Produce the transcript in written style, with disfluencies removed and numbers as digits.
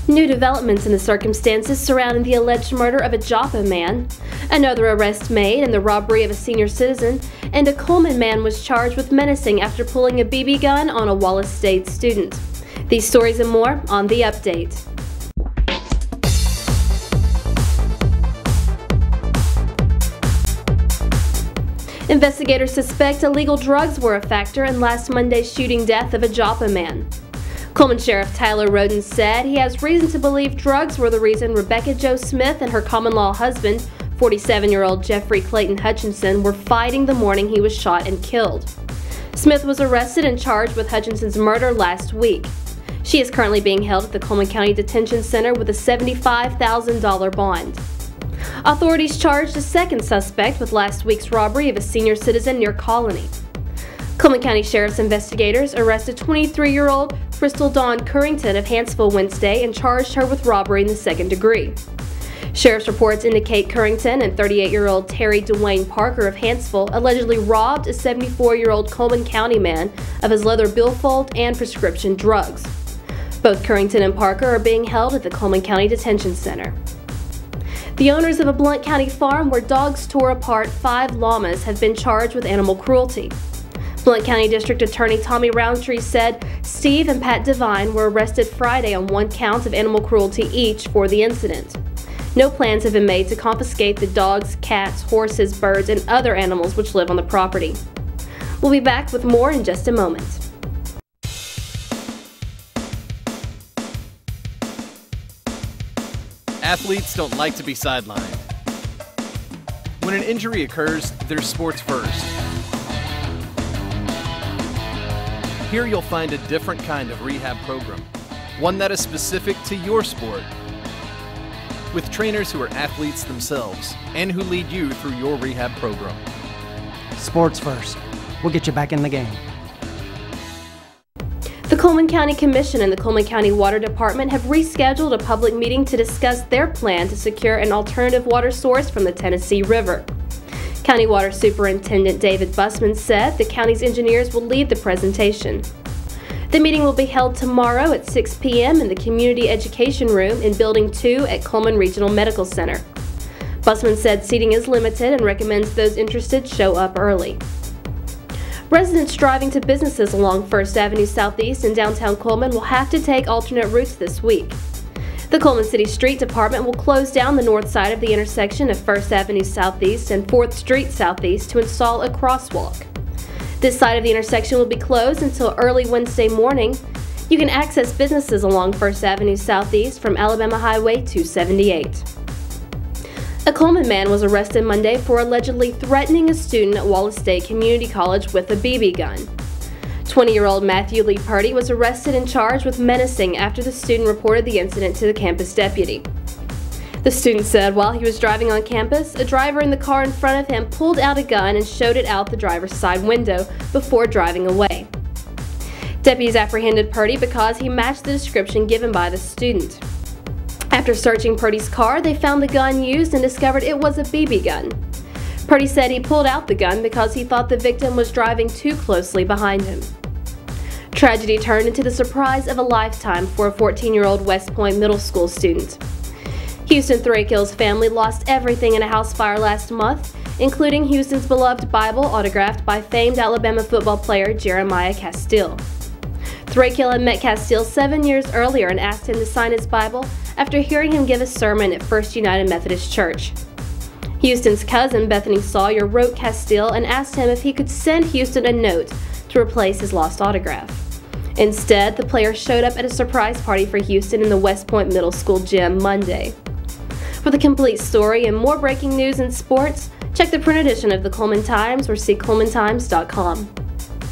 New developments in the circumstances surrounding the alleged murder of a Joppa man. Another arrest made in the robbery of a senior citizen, and a Cullman man was charged with menacing after pulling a BB gun on a Wallace State student. These stories and more on The Update. Investigators suspect illegal drugs were a factor in last Monday's shooting death of a Joppa man. Cullman Sheriff Tyler Roden said he has reason to believe drugs were the reason Rebecca Jo Smith and her common-law husband, 47-year-old Jeffrey Clayton Hutchinson, were fighting the morning he was shot and killed. Smith was arrested and charged with Hutchinson's murder last week. She is currently being held at the Cullman County Detention Center with a $75,000 bond. Authorities charged a second suspect with last week's robbery of a senior citizen near Colony. Cullman County Sheriff's investigators arrested 23-year-old Crystal Dawn Currington of Hanceville Wednesday and charged her with robbery in the second degree. Sheriff's reports indicate Currington and 38-year-old Terry Dwayne Parker of Hanceville allegedly robbed a 74-year-old Cullman County man of his leather billfold and prescription drugs. Both Currington and Parker are being held at the Cullman County Detention Center. The owners of a Blount County farm where dogs tore apart 5 llamas have been charged with animal cruelty. Blount County District Attorney Tommy Roundtree said Steve and Pat Devine were arrested Friday on 1 count of animal cruelty each for the incident. No plans have been made to confiscate the dogs, cats, horses, birds, and other animals which live on the property. We'll be back with more in just a moment. Athletes don't like to be sidelined. When an injury occurs, there's sports first. Here you'll find a different kind of rehab program, one that is specific to your sport, with trainers who are athletes themselves and who lead you through your rehab program. Sports first. We'll get you back in the game. The Cullman County Commission and the Cullman County Water Department have rescheduled a public meeting to discuss their plan to secure an alternative water source from the Tennessee River. County Water Superintendent David Busman said the county's engineers will lead the presentation. The meeting will be held tomorrow at 6 p.m. in the Community Education Room in Building 2 at Cullman Regional Medical Center. Busman said seating is limited and recommends those interested show up early. Residents driving to businesses along 1st Avenue Southeast in downtown Cullman will have to take alternate routes this week. The Cullman City Street Department will close down the north side of the intersection of 1st Avenue Southeast and 4th Street Southeast to install a crosswalk. This side of the intersection will be closed until early Wednesday morning. You can access businesses along 1st Avenue Southeast from Alabama Highway 278. A Cullman man was arrested Monday for allegedly threatening a student at Wallace State Community College with a BB gun. 20-year-old Matthew Lee Purdy was arrested and charged with menacing after the student reported the incident to the campus deputy. The student said while he was driving on campus, a driver in the car in front of him pulled out a gun and showed it out the driver's side window before driving away. Deputies apprehended Purdy because he matched the description given by the student. After searching Purdy's car, they found the gun used and discovered it was a BB gun. Purdy said he pulled out the gun because he thought the victim was driving too closely behind him. Tragedy turned into the surprise of a lifetime for a 14-year-old West Point Middle School student. Houston Thrakill's family lost everything in a house fire last month, including Houston's beloved Bible autographed by famed Alabama football player Jeremiah Castile. Thrakill had met Castile 7 years earlier and asked him to sign his Bible after hearing him give a sermon at First United Methodist Church. Houston's cousin Bethany Sawyer wrote Castile and asked him if he could send Houston a note to replace his lost autograph. Instead, the player showed up at a surprise party for Houston in the West Point Middle School gym Monday. For the complete story and more breaking news in sports, check the print edition of the Cullman Times or see CullmanTimes.com.